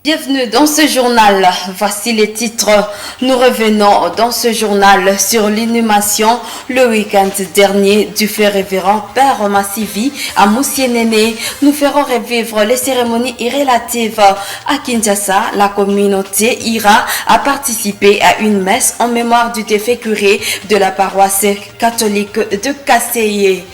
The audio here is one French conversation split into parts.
Bienvenue dans ce journal. Voici les titres. Nous revenons dans ce journal sur l'inhumation le week-end dernier du fait révérend Père Massivi à Moussienene. Nous ferons revivre les cérémonies relatives à Kinshasa. La communauté ira à participer à une messe en mémoire du défunt curé de la paroisse catholique de Kasseye.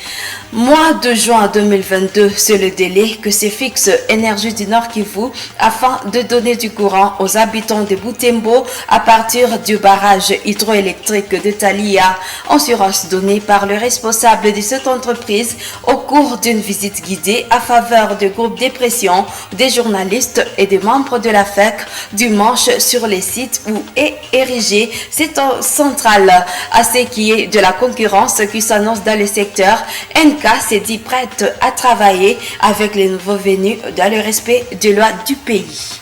Mois de juin 2022, c'est le délai que se fixe Énergie du Nord Kivu afin de donner du courant aux habitants de Butembo à partir du barrage hydroélectrique de Talia. Assurance donnée par le responsable de cette entreprise au cours d'une visite guidée à faveur du groupe de pression des journalistes et des membres de la FEC dimanche sur les sites où est érigée cette centrale. À ce qui est de la concurrence qui s'annonce dans le secteur, NK s'est dit prête à travailler avec les nouveaux venus dans le respect des lois du pays.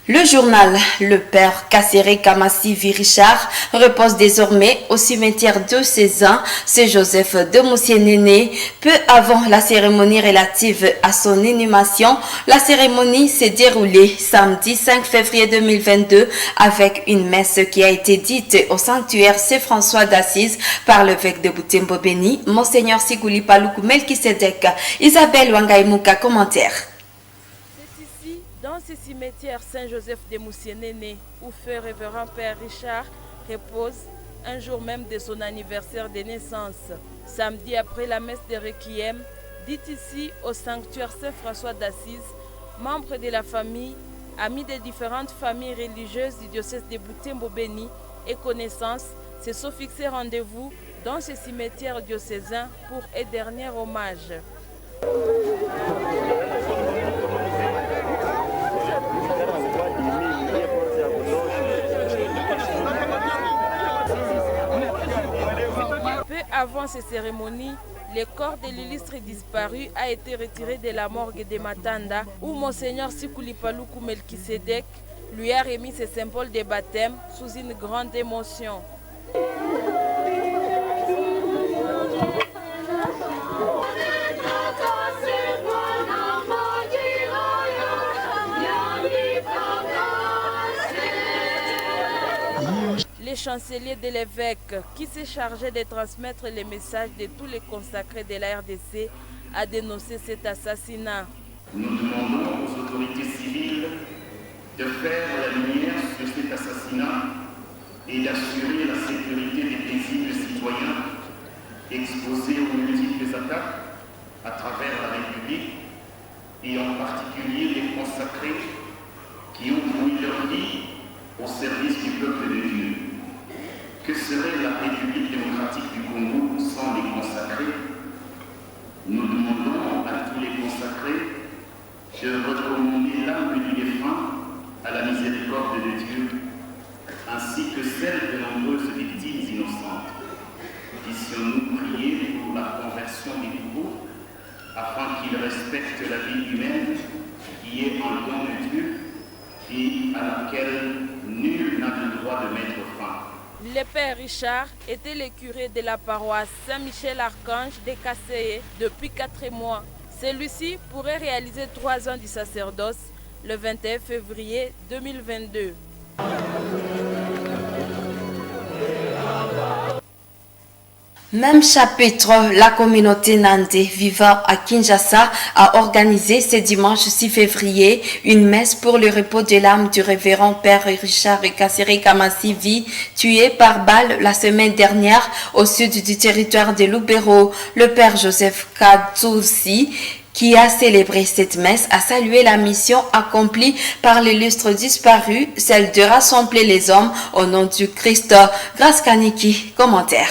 Le journal Le Père Kassere Kamassivi Richard repose désormais au cimetière de Cézanne, Saint-Joseph de Moussienene. Peu avant la cérémonie relative à son inhumation, la cérémonie s'est déroulée samedi 5 février 2022 avec une messe qui a été dite au sanctuaire Saint-François d'Assise par l'évêque de Butembo Béni, Monseigneur Sikuli Paluku Melkisedek. Isabelle Wangaimuka, commentaire. Dans ce cimetière Saint-Joseph de Moussienene, où Feu Révérend Père Richard repose un jour même de son anniversaire de naissance. Samedi après la messe de Requiem, dite ici au sanctuaire Saint-François d'Assise, membres de la famille, amis des différentes familles religieuses du diocèse de Butembo-Béni et connaissances se sont fixés rendez-vous dans ce cimetière diocésain pour un dernier hommage. Peu avant ces cérémonies, le corps de l'illustre disparu a été retiré de la morgue de Matanda où Monseigneur Sikuli Paluku Melkisedek lui a remis ses symboles de baptême sous une grande émotion. Le chancelier de l'évêque, qui s'est chargé de transmettre les messages de tous les consacrés de la RDC, a dénoncé cet assassinat. Nous demandons aux autorités civiles de faire la lumière sur cet assassinat et d'assurer la sécurité des paisibles citoyens exposés aux multiples attaques à travers la République et en particulier les consacrés qui ont voué leur vie au service du peuple de Dieu. Que serait la République démocratique du Congo sans les consacrés? Nous demandons à tous les consacrés de recommander l'âme du défunt à la miséricorde de Dieu, ainsi que celle de nombreuses victimes innocentes. Puissions-nous prier pour la conversion des nouveaux, afin qu'ils respectent la vie humaine, qui est un don de Dieu et à laquelle nul n'a le droit de mettre fin. Le Père Richard était le curé de la paroisse Saint-Michel-Archange de Kasseye depuis 4 mois. Celui-ci pourrait réaliser 3 ans du sacerdoce le 21 février 2022. Même chapitre, la communauté nandé vivant à Kinshasa a organisé ce dimanche 6 février une messe pour le repos de l'âme du révérend Père Richard Kassere Kamassivi, tué par balle la semaine dernière au sud du territoire de Lubero. Le Père Joseph Katsusi, qui a célébré cette messe, a salué la mission accomplie par l'illustre disparu, celle de rassembler les hommes au nom du Christ. Grâce Kaniki, commentaire.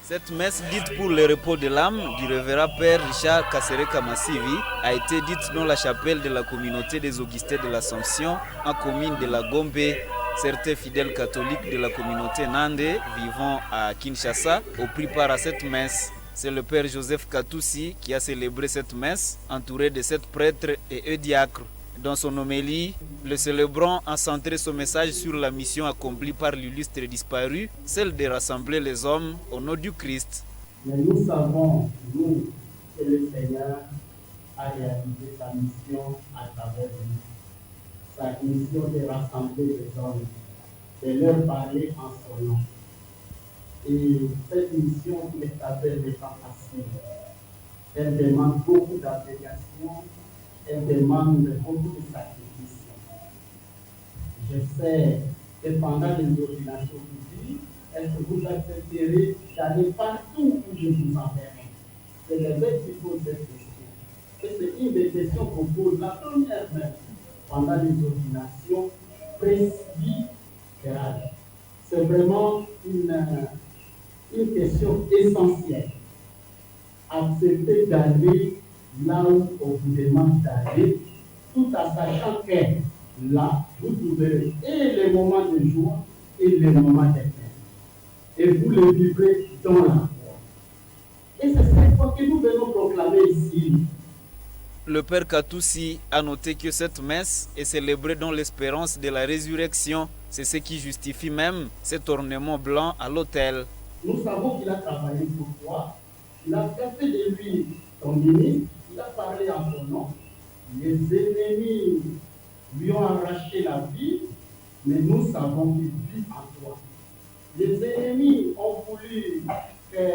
Cette messe dite pour le repos de l'âme du révérend Père Richard Kassere Kamassivi a été dite dans la chapelle de la communauté des Augustins de l'Assomption en commune de la Gombe. Certains fidèles catholiques de la communauté Nandé vivant à Kinshasa ont pris part à cette messe. C'est le Père Joseph Katsusi qui a célébré cette messe entouré de 7 prêtres et 1 diacre. Dans son homélie, le célébrant a centré son message sur la mission accomplie par l'illustre disparu, celle de rassembler les hommes au nom du Christ. Mais nous savons, nous, que le Seigneur a réalisé sa mission à travers nous. Sa mission de rassembler les hommes, de leur parler en son nom. Et cette mission qui est appelée n'est pas facile. Elle demande beaucoup d'abnégation, elle demande beaucoup de sacrifices. Je sais que pendant les ordinations publiques, est-ce que vous accepterez d'aller partout où je vous enverrai? C'est l'évêque qui pose cette question. Et c'est une des questions qu'on pose, la première même, pendant les ordinations presbytérales. C'est vraiment une question essentielle. Accepter d'aller là où on vous demande d'aller, tout en sachant que là, vous trouverez et les moments de joie et les moments de peine. Et vous les vivrez dans la foi. Et c'est cette foi que nous venons proclamer ici. Le Père Katoussi a noté que cette messe est célébrée dans l'espérance de la résurrection. C'est ce qui justifie même cet ornement blanc à l'autel. Nous savons qu'il a travaillé pour toi. Il a fait de lui son ministre. Il a parlé en son nom. Les ennemis lui ont arraché la vie, mais nous savons qu'il vit en toi. Les ennemis ont voulu que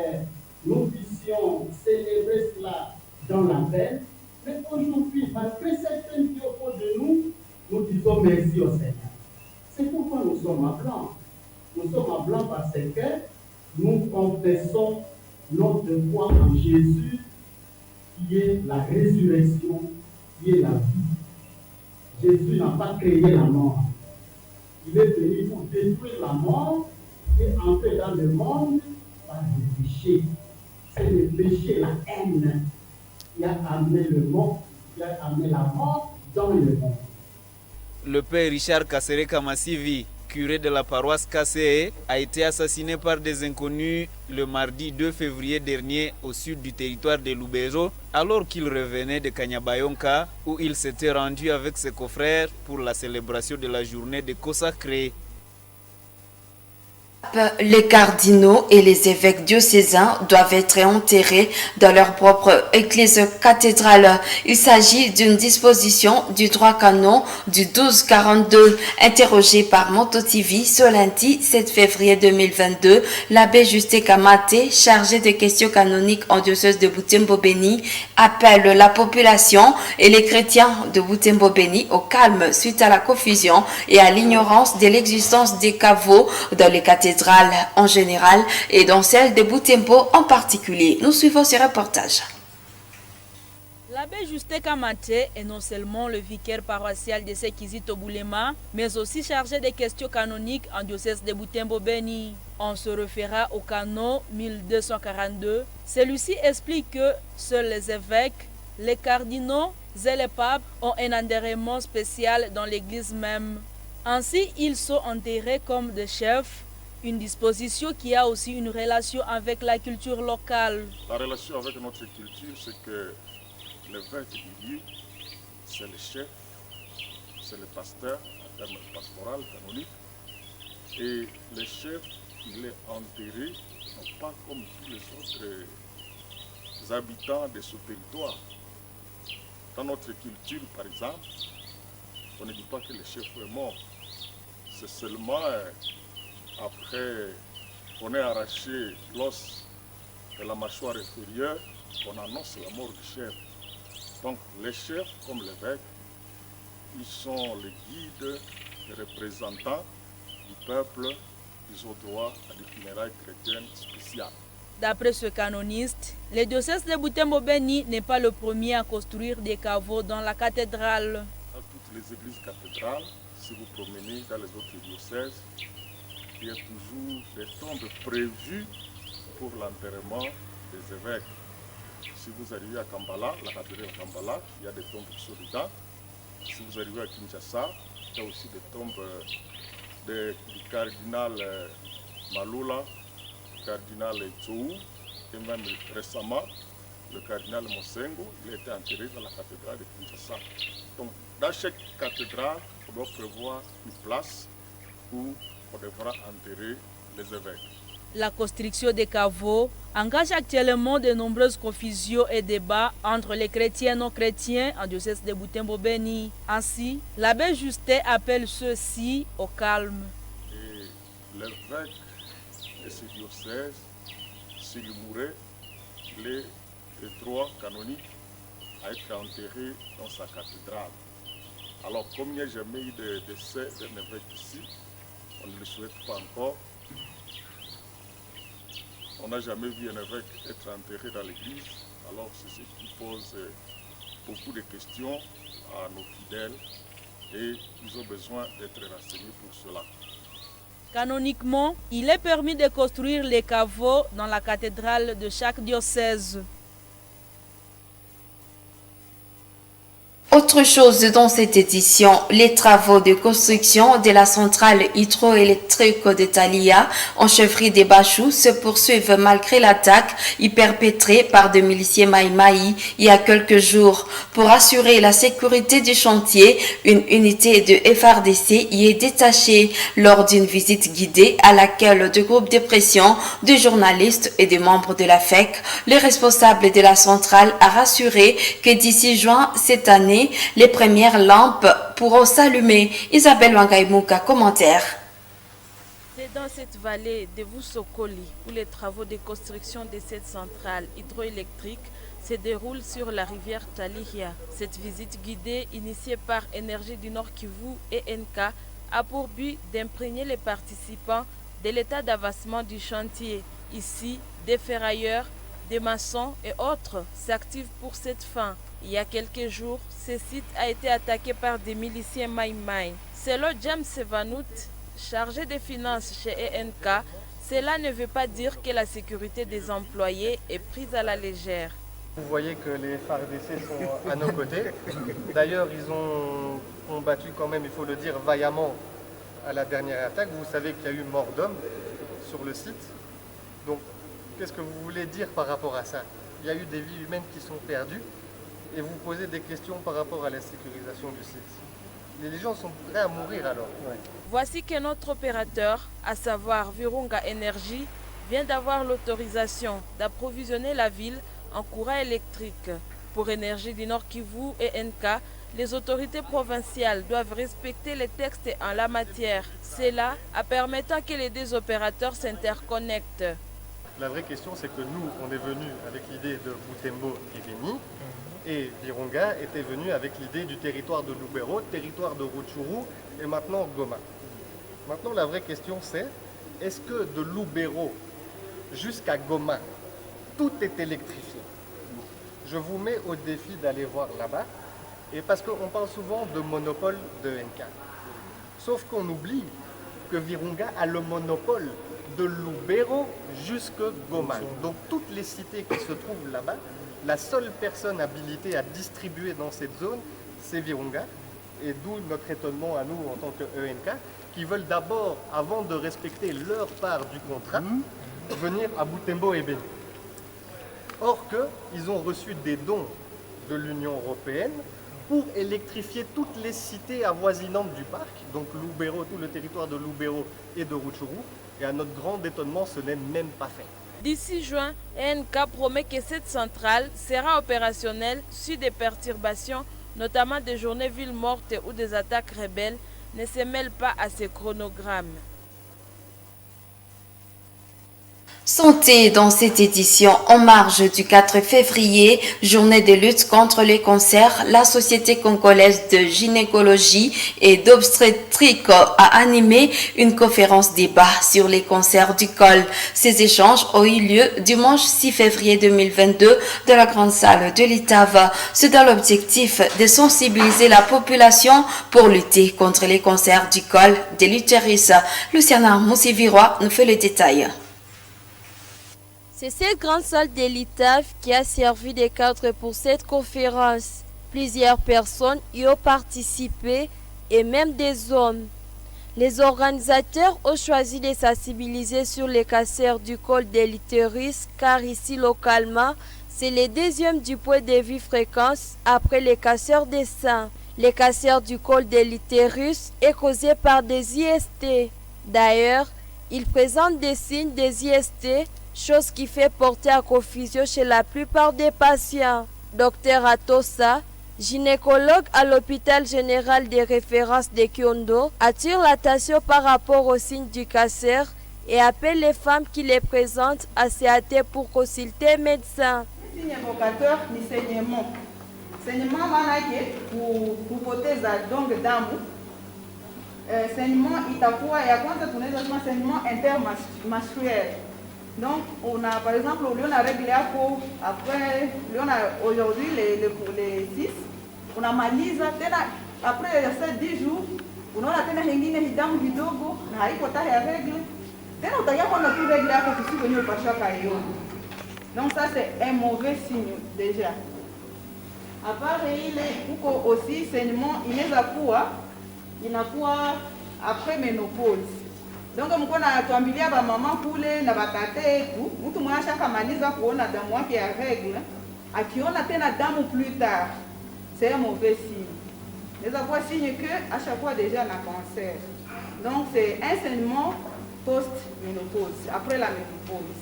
nous puissions célébrer cela dans la paix. Mais aujourd'hui, malgré cette peine qui est au fond de nous, nous disons merci au Seigneur. C'est pourquoi nous sommes à blanc. Nous sommes à blanc parce que nous confessons notre foi en Jésus, qui est la résurrection, qui est la vie. Jésus n'a pas créé la mort. Il est venu pour détruire la mort qui est entrée dans le monde par le péché. C'est le péché, la haine, qui a amené le monde, qui a amené la mort dans le monde. Le père Richard Kasereka Massivi, curé de la paroisse KCE, a été assassiné par des inconnus le mardi 2 février dernier au sud du territoire de Lubero, alors qu'il revenait de Kanyabayonka, où il s'était rendu avec ses confrères pour la célébration de la journée des consacrés. Les cardinaux et les évêques diocésains doivent être enterrés dans leur propre église cathédrale. Il s'agit d'une disposition du droit canon du 1242. Interrogé par MotoTV ce lundi 7 février 2022, l'abbé Justin Kamate, chargé des questions canoniques en diocèse de Butembo-Beni, appelle la population et les chrétiens de Butembo-Beni au calme suite à la confusion et à l'ignorance de l'existence des caveaux dans les cathédrales en général et dans celle de Butembo en particulier. Nous suivons ce reportage. L'abbé Justin Kamate est non seulement le vicaire paroissial de Sekizito Boulema, mais aussi chargé des questions canoniques en diocèse de Butembo-Beni. On se référera au canon 1242. Celui-ci explique que seuls les évêques, les cardinaux et les papes ont un enterrement spécial dans l'église même. Ainsi, ils sont enterrés comme des chefs, une disposition qui a aussi une relation avec la culture locale. La relation avec notre culture, c'est que l'évêque du lieu, c'est le chef, c'est le pasteur, en termes pastoral, canonique. Et le chef, il est enterré, non pas comme tous les autres habitants de ce territoire. Dans notre culture, par exemple, on ne dit pas que le chef est mort. C'est seulement après qu'on ait arraché l'os de la mâchoire inférieure qu'on annonce la mort du chef. Donc les chefs, comme l'évêque, ils sont les guides, les représentants du peuple, ils ont droit à des funérailles chrétiennes spéciales. D'après ce canoniste, le diocèse de Butembo-Beni n'est pas le premier à construire des caveaux dans la cathédrale. Dans toutes les églises cathédrales, si vous promenez dans les autres diocèses, il y a toujours des tombes prévues pour l'enterrement des évêques. Si vous arrivez à Kambala, la cathédrale Kambala, il y a des tombes qui sont dedans. Si vous arrivez à Kinshasa, il y a aussi des tombes du cardinal Malula, du cardinal Tsou, et même récemment, le cardinal Mosengo, il a été enterré dans la cathédrale de Kinshasa. Donc, dans chaque cathédrale, on doit prévoir une place où on devra enterrer les évêques. La construction des caveaux engage actuellement de nombreuses confusions et débats entre les chrétiens et non-chrétiens en diocèse de Butembo-Beni. Ainsi, l'abbé Justin appelle ceux-ci au calme. Et l'évêque de ce diocèse, s'il mourait, les trois canoniques à être enterrés dans sa cathédrale. Alors, comme il n'y a jamais eu de décès d'un évêque ici, on ne le souhaite pas encore. On n'a jamais vu un évêque être enterré dans l'église, alors c'est ce qui pose beaucoup de questions à nos fidèles et ils ont besoin d'être renseignés pour cela. Canoniquement, il est permis de construire les caveaux dans la cathédrale de chaque diocèse. Autre chose dans cette édition, les travaux de construction de la centrale hydroélectrique de Talia en chefferie des Bachou se poursuivent malgré l'attaque perpétrée par des miliciens Maïmaï il y a quelques jours. Pour assurer la sécurité du chantier, une unité de FRDC y est détachée lors d'une visite guidée à laquelle deux groupes de pression de journalistes et des membres de la FEC, le responsable de la centrale a rassuré que d'ici juin cette année, les premières lampes pourront s'allumer. Isabelle Wangaïmouka, commentaire. C'est dans cette vallée de Vusokoli où les travaux de construction de cette centrale hydroélectrique se déroulent sur la rivière Talihia. Cette visite guidée initiée par Énergie du Nord Kivu et NK a pour but d'imprégner les participants de l'état d'avancement du chantier. Ici, des ferrailleurs, des maçons et autres s'activent pour cette fin. Il y a quelques jours, ce site a été attaqué par des miliciens Maïmaï. Selon James Sevanout, chargé des finances chez ENK, cela ne veut pas dire que la sécurité des employés est prise à la légère. Vous voyez que les FARDC sont à nos côtés. D'ailleurs, ils ont combattu quand même, il faut le dire, vaillamment à la dernière attaque. Vous savez qu'il y a eu mort d'homme sur le site. Donc, qu'est-ce que vous voulez dire par rapport à ça? Il y a eu des vies humaines qui sont perdues. Et vous posez des questions par rapport à la sécurisation du site. Les gens sont prêts à mourir alors. Ouais. Voici que notre opérateur, à savoir Virunga Energy, vient d'avoir l'autorisation d'approvisionner la ville en courant électrique. Pour Énergie du Nord Kivu et NK, les autorités provinciales doivent respecter les textes en la matière. Cela en permettant que les deux opérateurs s'interconnectent. La vraie question, c'est que nous, on est venus avec l'idée de Butembo et Beni. Et Virunga était venu avec l'idée du territoire de Lubero, territoire de Rutshuru et maintenant Goma. Maintenant, la vraie question c'est, est-ce que de Lubero jusqu'à Goma, tout est électrifié? Je vous mets au défi d'aller voir là-bas, et parce qu'on parle souvent de monopole de NK. Sauf qu'on oublie que Virunga a le monopole de Lubero jusqu'à Goma. Donc toutes les cités qui se trouvent là-bas, la seule personne habilitée à distribuer dans cette zone, c'est Virunga. Et d'où notre étonnement à nous en tant que ENK, qui veulent d'abord, avant de respecter leur part du contrat, venir à Butembo et Beni. Or qu'ils ont reçu des dons de l'Union européenne pour électrifier toutes les cités avoisinantes du parc, donc Lubero, tout le territoire de Lubero et de Rutshuru. Et à notre grand étonnement, ce n'est même pas fait. D'ici juin, ENK promet que cette centrale sera opérationnelle si des perturbations, notamment des journées villes mortes ou des attaques rebelles, ne se mêlent pas à ce chronogramme. Santé dans cette édition en marge du 4 février, journée de lutte contre les cancers, la Société congolaise de gynécologie et d'obstétrique a animé une conférence débat sur les cancers du col. Ces échanges ont eu lieu dimanche 6 février 2022 dans la grande salle de l'ITAV. C'est dans l'objectif de sensibiliser la population pour lutter contre les cancers du col de l'utérus. Luciana Moussivirois nous fait le détail. C'est cette grande salle de l'ITAV qui a servi de cadre pour cette conférence. Plusieurs personnes y ont participé et même des hommes. Les organisateurs ont choisi de sensibiliser sur les cancers du col de l'utérus car ici localement, c'est le deuxième du point de vue fréquence après les cancers des seins. Le cancer du col de l'utérus est causé par des IST. D'ailleurs, ils présentent des signes des IST, chose qui fait porter à confusion chez la plupart des patients. Dr Atosa, gynécologue à l'hôpital général des références de Kyondo, attire l'attention par rapport aux signes du cancer et appelle les femmes qui les présentent à se hâter pour consulter un médecin. Le signe évocateur ni saignement. Saignement manake kupoteza donge damu. Saignement itakuwa ya kwanza tunaweza sema saignement intermenstruel. Donc on a par exemple on a réglé après on a aujourd'hui les 6 on a maliza tena après ça 10 jours unaona tena hengine hidamu kidogo na haiko tarehe ya règle tena utayaona tu règle yako kusiko nyo pasha kaiona. Donc ça c'est un mauvais signe déjà. À part ile kuko aussi saignement inaweza kuwa inakuwa après ménopause. Donc mko na tuambilia ba mama kule na batate yetu, mtu mwasha kamaliza kuona damu yake ya règle, akiona tena damu plus tard, c'est un mauvais signe. Les avoir signe que à chaque fois déjà na cancer. Donc c'est un saignement post-ménopause, après la ménopause.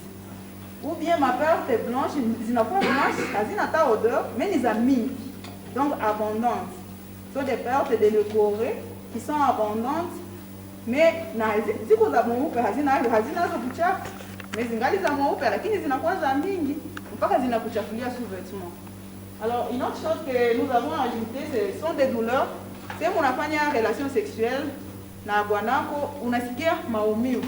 Ou bien ma perte est blanche, zinakuwa blanche, hazina ta odeur, mais ni za mingi. Donc abondantes. Ce sont des pertes de leucorrhée qui sont abondantes. Mais ziko za mweupe hazina zo kuchafu, mais zingali za mweupe lakini zinakuwa za mingi mpaka zinakuchafulia sous-vêtements. Alors une autre chose que nous avons ajouté, ce sont des douleurs. C'est unafanya relation sexuelle na bwanako unasikia maumivu,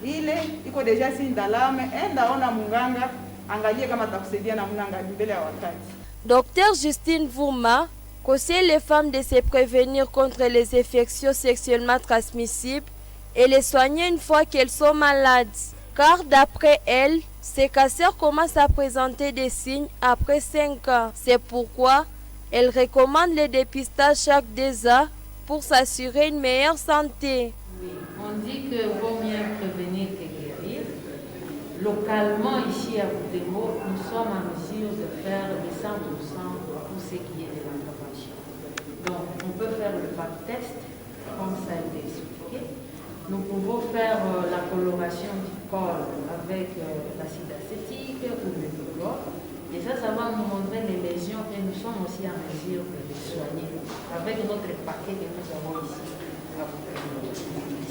ile iko deja signe d'alarme, enda ona munganga angalie kama atakusaidia na munganga mbele ya wakati. Docteur Justine Vourma conseille les femmes de se prévenir contre les infections sexuellement transmissibles et les soigner une fois qu'elles sont malades. Car d'après elle, ces cancers commencent à présenter des signes après 5 ans. C'est pourquoi elle recommande le dépistage chaque 2 ans pour s'assurer une meilleure santé. Oui, on dit que vaut mieux prévenir que guérir. Localement, ici à Butembo, nous sommes en mesure de faire le 100% pour ce qui est de l'intervention. Donc, on peut faire le pack test, comme ça a été expliqué. Nous pouvons faire la coloration du col avec l'acide acétique ou le chlore. Et ça va nous montrer les lésions et nous sommes aussi en mesure de les soigner avec notre paquet que nous avons ici.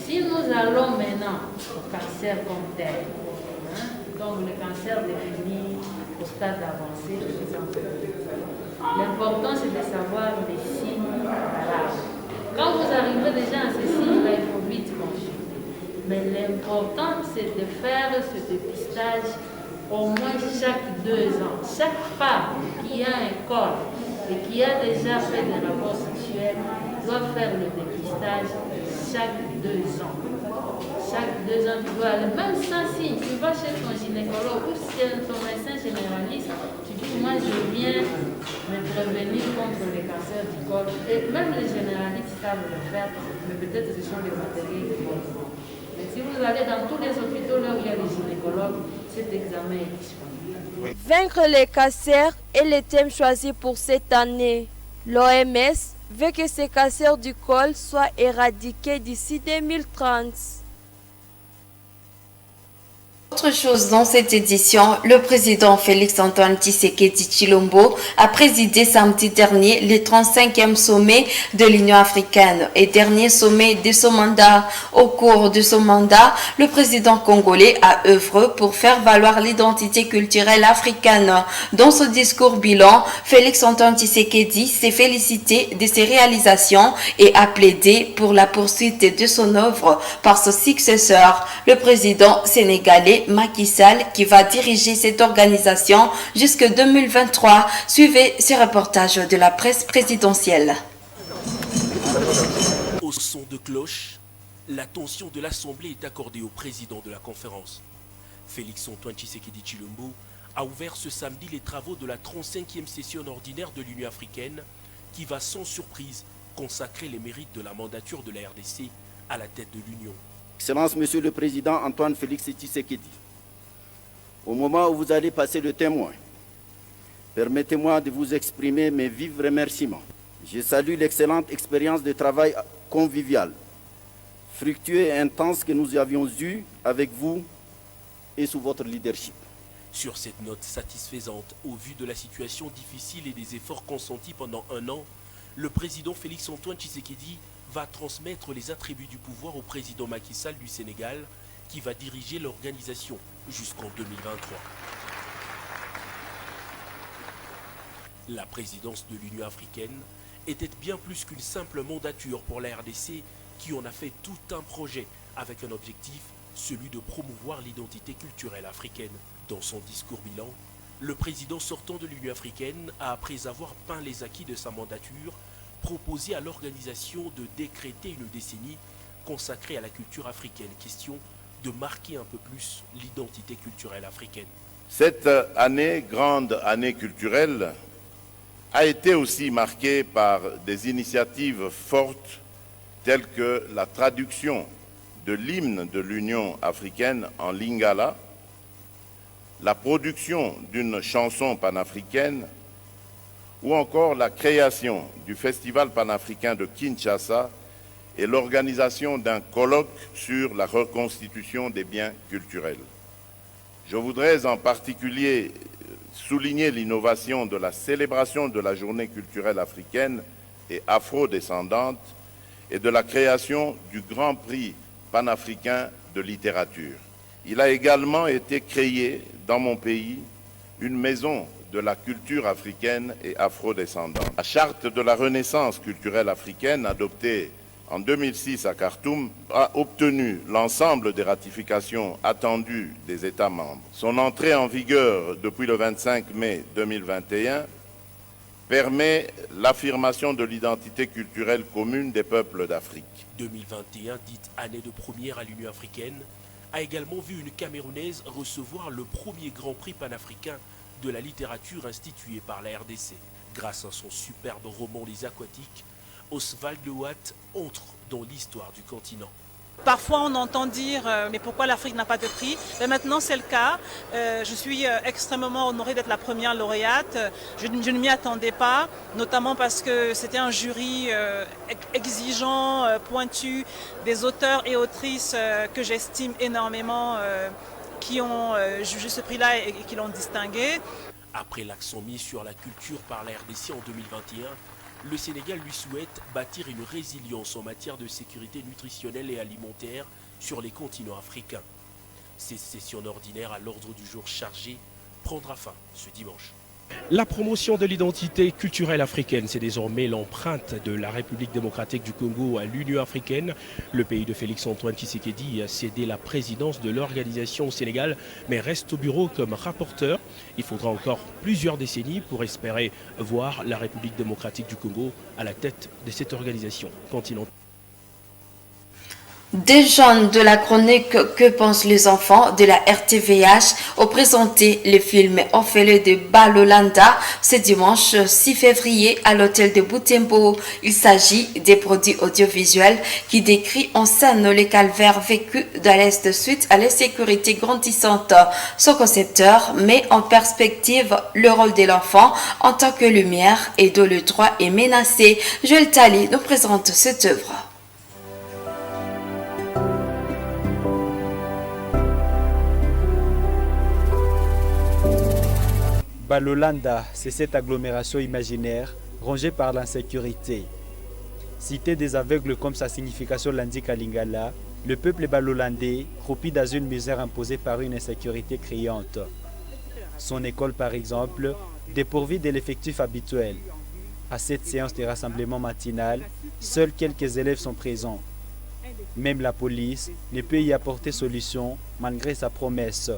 Si nous allons maintenant au cancer comme tel, donc le cancer défini au stade avancé, l'important c'est de savoir les signes d'alarme. Quand vous arrivez déjà à ces signes-là, il faut vite consulter. Mais l'important c'est de faire ce dépistage au moins chaque 2 ans. Chaque femme qui a un corps et qui a déjà fait des rapports sexuels doit faire le dépistage chaque 2 ans. Chaque 2 ans, tu dois aller, même sans signe, tu vas chez ton gynécologue ou chez ton médecin généraliste, tu dis, moi je viens me prévenir contre les cancers du col. Et même les généralistes savent le faire, mais peut-être ce sont des matériels de bon sens. Mais si vous allez dans tous les hôpitaux là où il y a des gynécologues, cet examen est disponible. Vaincre les cancers est le thème choisi pour cette année. L'OMS veut que ces cancers du col soient éradiqués d'ici 2030. Autre chose dans cette édition, le président Félix-Antoine Tshisekedi Tshilombo a présidé samedi dernier le 35e sommet de l'Union africaine et dernier sommet de son mandat. Au cours de son mandat, le président congolais a œuvré pour faire valoir l'identité culturelle africaine. Dans son discours bilan, Félix-Antoine Tshisekedi s'est félicité de ses réalisations et a plaidé pour la poursuite de son œuvre par son successeur, le président sénégalais Macky Sall, qui va diriger cette organisation jusqu'en 2023. Suivez ce reportage de la presse présidentielle. Au son de cloche, l'attention de l'Assemblée est accordée au président de la conférence. Félix-Antoine Tshisekedi Tshilombo a ouvert ce samedi les travaux de la 35e session ordinaire de l'Union africaine qui va sans surprise consacrer les mérites de la mandature de la RDC à la tête de l'Union. Excellence, Monsieur le Président Antoine Félix Tshisekedi, au moment où vous allez passer le témoin, permettez-moi de vous exprimer mes vifs remerciements. Je salue l'excellente expérience de travail convivial, fructueux et intense que nous avions eus avec vous et sous votre leadership. Sur cette note satisfaisante, au vu de la situation difficile et des efforts consentis pendant un an, le président Félix-Antoine Tshisekedi va transmettre les attributs du pouvoir au président Macky Sall du Sénégal, qui va diriger l'organisation jusqu'en 2023. La présidence de l'Union africaine était bien plus qu'une simple mandature pour la RDC, qui en a fait tout un projet avec un objectif, celui de promouvoir l'identité culturelle africaine. Dans son discours bilan, le président sortant de l'Union africaine a, après avoir peint les acquis de sa mandature, proposé à l'organisation de décréter une décennie consacrée à la culture africaine, question de marquer un peu plus l'identité culturelle africaine. Cette année, grande année culturelle, a été aussi marquée par des initiatives fortes telles que la traduction de l'hymne de l'Union africaine en lingala, la production d'une chanson panafricaine ou encore la création du Festival panafricain de Kinshasa et l'organisation d'un colloque sur la reconstitution des biens culturels. Je voudrais en particulier souligner l'innovation de la célébration de la journée culturelle africaine et afro-descendante et de la création du Grand Prix panafricain de littérature. Il a également été créé dans mon pays une maison de la culture africaine et afro-descendante. La charte de la Renaissance culturelle africaine, adoptée en 2006 à Khartoum, a obtenu l'ensemble des ratifications attendues des États membres. Son entrée en vigueur depuis le 25 mai 2021 permet l'affirmation de l'identité culturelle commune des peuples d'Afrique. 2021, dite année de première à l'Union africaine, a également vu une Camerounaise recevoir le premier Grand Prix panafricain de la littérature institué par la RDC. Grâce à son superbe roman Les Aquatiques, Oswald de Watt entre dans l'histoire du continent. Parfois on entend dire mais pourquoi l'Afrique n'a pas de prix? Mais maintenant c'est le cas. Je suis extrêmement honorée d'être la première lauréate. Je ne m'y attendais pas, notamment parce que c'était un jury exigeant, pointu, des auteurs et autrices que j'estime énormément qui ont jugé ce prix-là et qui l'ont distingué. Après l'accent mis sur la culture par la RDC en 2021, le Sénégal lui souhaite bâtir une résilience en matière de sécurité nutritionnelle et alimentaire sur les continents africains. Cette session ordinaire à l'ordre du jour chargé prendra fin ce dimanche. La promotion de l'identité culturelle africaine, c'est désormais l'empreinte de la République démocratique du Congo à l'Union africaine. Le pays de Félix-Antoine Tshisekedi a cédé la présidence de l'organisation au Sénégal, mais reste au bureau comme rapporteur. Il faudra encore plusieurs décennies pour espérer voir la République démocratique du Congo à la tête de cette organisation continentale. Des jeunes de la chronique Que pensent les enfants de la RTVH ont présenté le film Orphelin de Balolanda ce dimanche 6 février à l'hôtel de Butembo. Il s'agit des produits audiovisuels qui décrivent en scène les calvaires vécus dans l'Est suite à l'insécurité grandissante. Son concepteur met en perspective le rôle de l'enfant en tant que lumière et dont le droit est menacé. Joël Tali nous présente cette œuvre. Balolanda, c'est cette agglomération imaginaire rongée par l'insécurité. Cité des aveugles comme sa signification l'indique à Lingala, le peuple balolandais croupit dans une misère imposée par une insécurité criante. Son école par exemple, dépourvue de l'effectif habituel. À cette séance de rassemblement matinal, seuls quelques élèves sont présents. Même la police ne peut y apporter solution malgré sa promesse.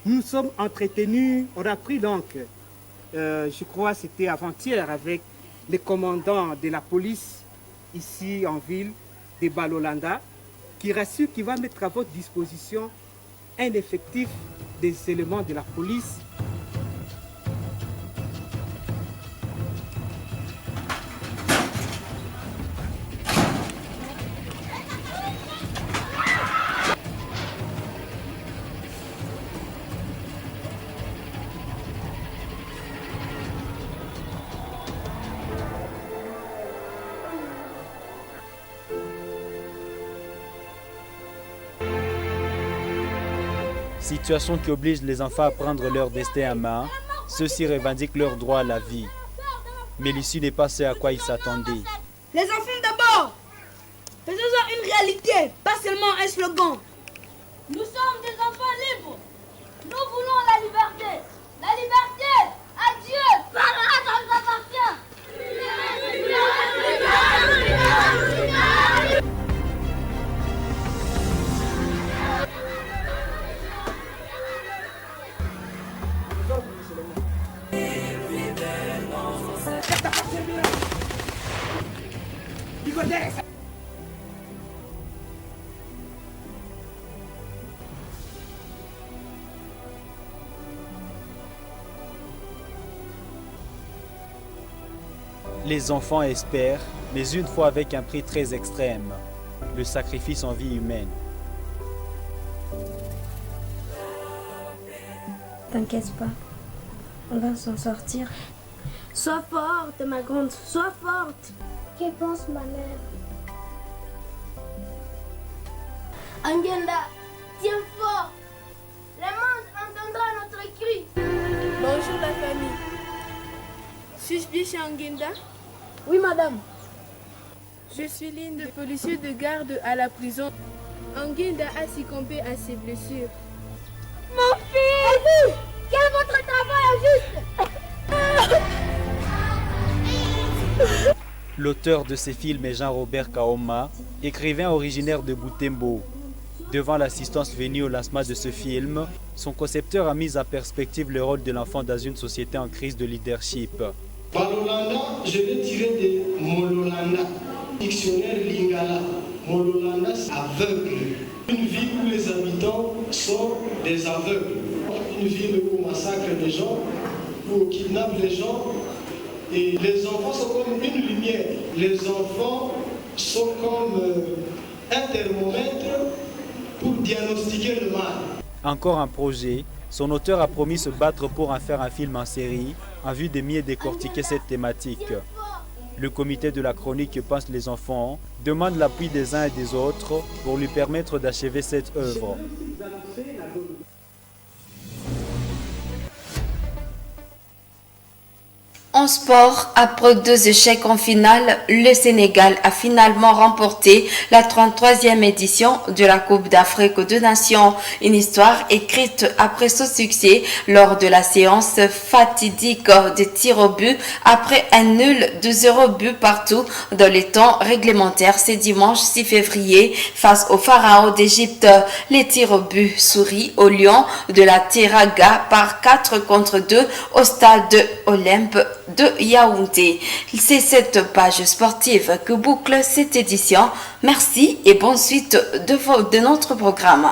Nous nous sommes entretenus, on a pris donc, je crois c'était avant-hier, avec les commandants de la police ici en ville de Balolanda, qui rassure qu'il va mettre à votre disposition un effectif des éléments de la police. Situation qui oblige les enfants à prendre leur destin en main. Ceux-ci revendiquent leur droit à la vie. Mais l'issue n'est pas ce à quoi ils s'attendaient. Les enfants d'abord, faisons-en une réalité, pas seulement un slogan. Nous sommes des enfants libres. Nous voulons la liberté. La liberté, à Dieu, par là, ça nous appartient. Les enfants espèrent, mais une fois avec un prix très extrême, le sacrifice en vie humaine. T'inquiète pas, on va s'en sortir. Sois forte, ma grande, sois forte. Que pense ma mère? Angenda, tiens fort. Le monde entendra notre cri. Bonjour la famille. Suis-je bien chez Angenda? Oui, madame. Je suis l'une des policiers de garde à la prison. Angenda a succombé à ses blessures. Mon fils! Quel est votre travail injuste? L'auteur de ces films est Jean-Robert Kaoma, écrivain originaire de Butembo. Devant l'assistance venue au lancement de ce film, son concepteur a mis en perspective le rôle de l'enfant dans une société en crise de leadership. Balolanda, je vais tirer de Mololanda, dictionnaire Lingala. Mololanda, c'est aveugle. Une ville où les habitants sont des aveugles. Une ville où on massacre les gens, où on kidnappe les gens. Et les enfants sont comme une lumière. Les enfants sont comme un thermomètre pour diagnostiquer le mal. Encore un projet, son auteur a promis se battre pour en faire un film en série en vue de mieux décortiquer cette thématique. Le comité de la chronique Pense les enfants demande l'appui des uns et des autres pour lui permettre d'achever cette œuvre. En sport, après 2 échecs en finale, le Sénégal a finalement remporté la 33e édition de la Coupe d'Afrique des Nations. Une histoire écrite après ce succès lors de la séance fatidique des tirs au but après un nul de 0 but partout dans les temps réglementaires ce dimanche 6 février face au Pharaon d'Égypte. Les tirs au but souris aux Lions de la Teranga par 4-2 au stade Olympe de Yaoundé. C'est cette page sportive que boucle cette édition. Merci et bonne suite de notre programme.